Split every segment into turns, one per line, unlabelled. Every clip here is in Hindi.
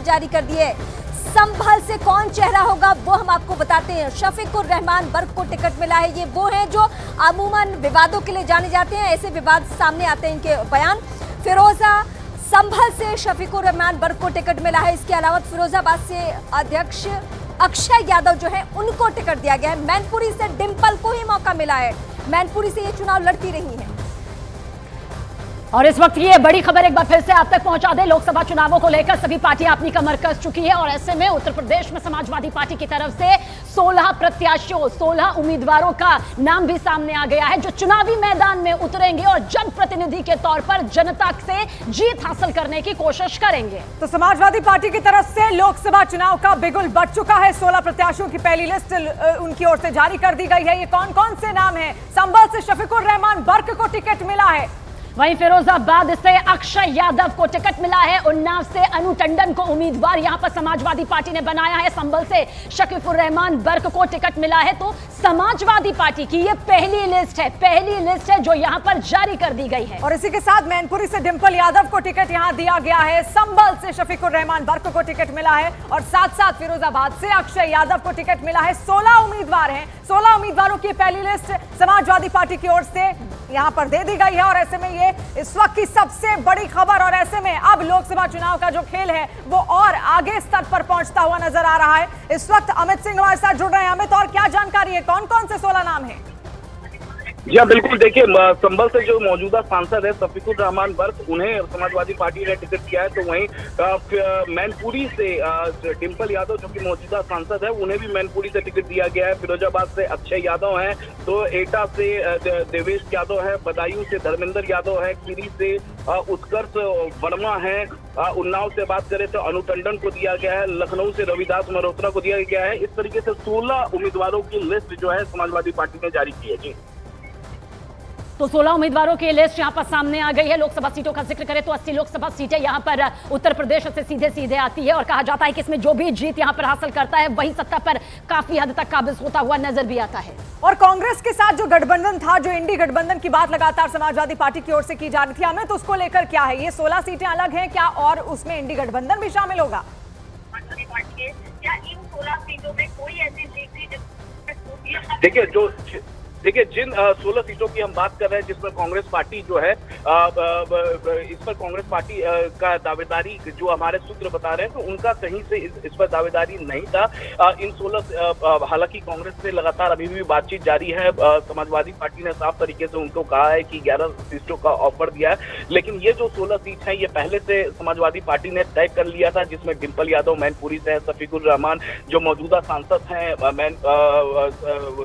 जारी कर दी है। संभल से कौन चेहरा होगा वो हम आपको बताते हैं। शफीकुर रहमान बर्क को टिकट मिला है। ये वो हैं जो अमूमन विवादों के लिए जाने जाते हैं, ऐसे विवाद सामने आते हैं इनके बयान। फिरोजा संभल से शफीकुर रहमान बर्क को टिकट मिला है। इसके अलावा फिरोजाबाद से अध्यक्ष अक्षय यादव जो है उनको टिकट दिया गया है। मैनपुरी से डिंपल को ही मौका मिला है। मैनपुरी से ये चुनाव लड़ती रही हैं।
और इस वक्त ये बड़ी खबर एक बार फिर से आप तक पहुंचा दें। लोकसभा चुनावों को लेकर सभी पार्टियां अपनी कमर कस चुकी है और ऐसे में उत्तर प्रदेश में समाजवादी पार्टी की तरफ से 16 प्रत्याशियों 16 उम्मीदवारों का नाम भी सामने आ गया है जो चुनावी मैदान में उतरेंगे और जनप्रतिनिधि के तौर पर जनता से जीत हासिल करने की कोशिश करेंगे।
तो समाजवादी पार्टी की तरफ से लोकसभा चुनाव का बिगुल बज चुका है। 16 प्रत्याशियों की पहली लिस्ट उनकी ओर से जारी कर दी गई है। ये कौन कौन से नाम है? संभल से शफीकुर रहमान बर्क को टिकट मिला है।
वहीं फिरोजाबाद से अक्षय यादव को टिकट मिला है। उन्नाव से अनु टंडन को उम्मीदवार यहां पर समाजवादी पार्टी ने बनाया है। संभल से शफीकुर रहमान बर्क को टिकट मिला है। तो समाजवादी पार्टी की ये पहली लिस्ट है जो यहां पर जारी कर दी गई है।
और इसी के साथ मैनपुरी से डिंपल यादव को टिकट यहां दिया गया है। संभल से शफीकुर रहमान बर्क को टिकट मिला है और साथ साथ फिरोजाबाद से अक्षय यादव को टिकट मिला है। 16 उम्मीदवार हैं। 16 उम्मीदवारों की पहली लिस्ट समाजवादी पार्टी की ओर से यहां पर दे दी गई है और ऐसे में ये इस वक्त की सबसे बड़ी खबर। और ऐसे में अब लोकसभा चुनाव का जो खेल है वो और आगे स्तर पर पहुंचता हुआ नजर आ रहा है। इस वक्त अमित सिंह हमारे साथ जुड़ रहे हैं। अमित, और क्या जानकारी है? कौन कौन से 16 नाम हैं?
जी हाँ, बिल्कुल। देखिए, संभल से जो मौजूदा सांसद है शफीकुर रहमान बर्क, उन्हें समाजवादी पार्टी ने टिकट दिया है। तो वहीं मैनपुरी से डिंपल यादव जो कि मौजूदा सांसद है उन्हें भी मैनपुरी से टिकट दिया गया है। फिरोजाबाद से अक्षय यादव हैं, तो एटा से देवेश यादव है, बदायूं से धर्मेंद्र यादव है, खीरी से उत्कर्ष वर्मा है, उन्नाव से बात करें तो अनु टंडन को दिया गया है, लखनऊ से रविदास मल्होत्रा को दिया गया है। इस तरीके से 16 उम्मीदवारों की लिस्ट जो है समाजवादी पार्टी ने जारी की है। जी,
तो 16 उम्मीदवारों की लिस्ट यहां पर सामने आ गई है। लोकसभा सीटों का जिक्र करें तो 80 लोकसभा सीटें यहां पर उत्तर प्रदेश से सीधे आती है और कहा जाता है कि इसमें जो भी जीत यहां पर हासिल करता है वही सत्ता पर काफी हद तक काबिज होता हुआ नजर भी आता है।
और कांग्रेस के साथ जो गठबंधन था, जो इंडी गठबंधन की बात लगातार समाजवादी पार्टी की ओर से की जा रही थी, हमें तो उसको लेकर क्या है? ये 16 सीटें अलग हैं क्या और उसमें इंडी गठबंधन भी शामिल होगा?
क्या इन 16 सीटों में कोई ऐसी सीट थी?
देखिए जिन 16 सीटों की हम बात कर रहे हैं जिसमें कांग्रेस पार्टी जो है इस पर कांग्रेस पार्टी का दावेदारी जो हमारे सूत्र बता रहे हैं तो उनका कहीं से इस पर दावेदारी नहीं था। इन 16 हालांकि कांग्रेस से लगातार अभी भी बातचीत जारी है। समाजवादी पार्टी ने साफ तरीके से उनको कहा है कि 11 सीटों का ऑफर दिया है, लेकिन ये जो 16 सीट है ये पहले से समाजवादी पार्टी ने तय कर लिया था, जिसमें डिंपल यादव मैनपुरी से, शफीकुर रहमान जो मौजूदा सांसद हैं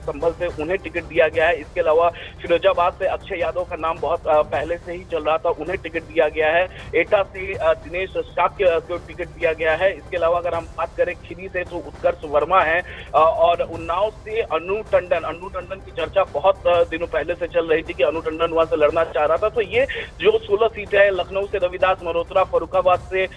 संभल से, उन्हें टिकट दिया गया है। इसके अलावा फिरोजाबाद से अक्षय यादव का नाम बहुत पहले से ही चल रहा था, उन्हें टिकट दिया गया है। एटा से दिनेश शाक्य को टिकट दिया गया है। इसके अलावा अगर हम बात करें खीरी से तो उत्कर्ष वर्मा है और उन्नाव से अनु टंडन की चर्चा बहुत दिनों पहले से चल रही थी कि अनु टंडन वहां से लड़ना चाह रहा था। तो ये जो 16 सीटें हैं, लखनऊ से रविदास मल्होत्रा, फर्रुखाबाद से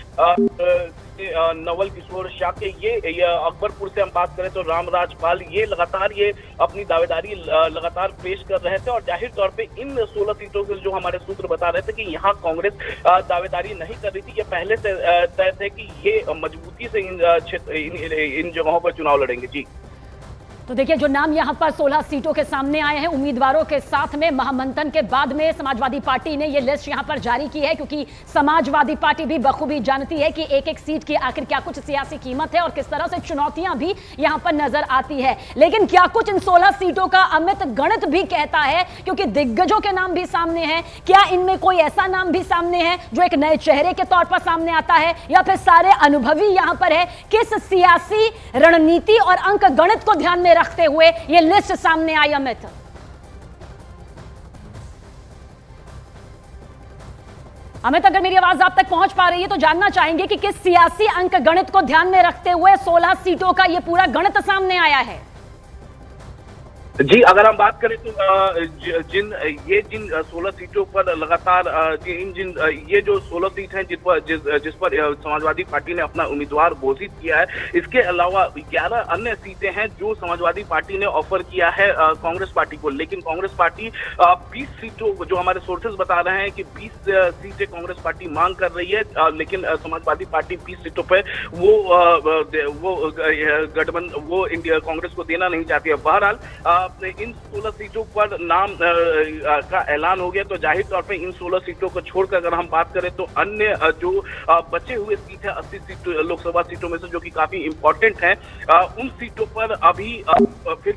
नवल किशोर शाक्य, ये अकबरपुर से हम बात करें तो रामराज पाल, ये लगातार ये अपनी दावेदारी लगातार पेश कर रहे थे। और जाहिर तौर पे इन 16 सीटों के जो हमारे सूत्र बता रहे थे कि यहाँ कांग्रेस दावेदारी नहीं कर रही थी, ये पहले से तय थे कि ये मजबूती से इन जगहों पर चुनाव लड़ेंगे। जी,
तो देखिए जो नाम यहां पर 16 सीटों के सामने आए हैं उम्मीदवारों के साथ में महामंथन के बाद में समाजवादी पार्टी ने ये लिस्ट यहां पर जारी की है, क्योंकि समाजवादी पार्टी भी बखूबी जानती है कि एक एक सीट की आखिर क्या कुछ सियासी कीमत है और किस तरह से चुनौतियां भी यहां पर नजर आती है। लेकिन क्या कुछ इन 16 सीटों का अमित गणित भी कहता है, क्योंकि दिग्गजों के नाम भी सामने हैं। क्या इनमें कोई ऐसा नाम भी सामने है जो एक नए चेहरे के तौर पर सामने आता है, या फिर सारे अनुभवी यहां पर है? किस सियासी रणनीति और अंक गणित को ध्यान में रखते हुए यह लिस्ट सामने आई? अमित, अगर मेरी आवाज आप तक पहुंच पा रही है तो जानना चाहेंगे कि किस सियासी अंक गणित को ध्यान में रखते हुए 16 सीटों का यह पूरा गणित सामने आया है।
जी, अगर हम बात करें तो जिन 16 सीटों पर लगातार ये जो 16 सीट हैं जिस पर समाजवादी पार्टी ने अपना उम्मीदवार घोषित किया है, इसके अलावा 11 अन्य सीटें हैं जो समाजवादी पार्टी ने ऑफर किया है कांग्रेस पार्टी को। लेकिन कांग्रेस पार्टी 20 सीटों, जो हमारे सोर्सेज बता रहे हैं कि 20 सीटें कांग्रेस पार्टी मांग कर रही है, लेकिन समाजवादी पार्टी 20 सीटों पर वो गठबंधन इंडिया कांग्रेस को देना नहीं चाहती है। बहरहाल इन 16 सीटों पर नाम का ऐलान हो गया, तो जाहिर तौर पे इन 16 सीटों को छोड़कर अगर हम बात करें तो अन्य जो बचे हुए सीट है 80 सीट लोकसभा सीटों में से, जो कि काफी इंपॉर्टेंट हैं, उन सीटों पर अभी फिर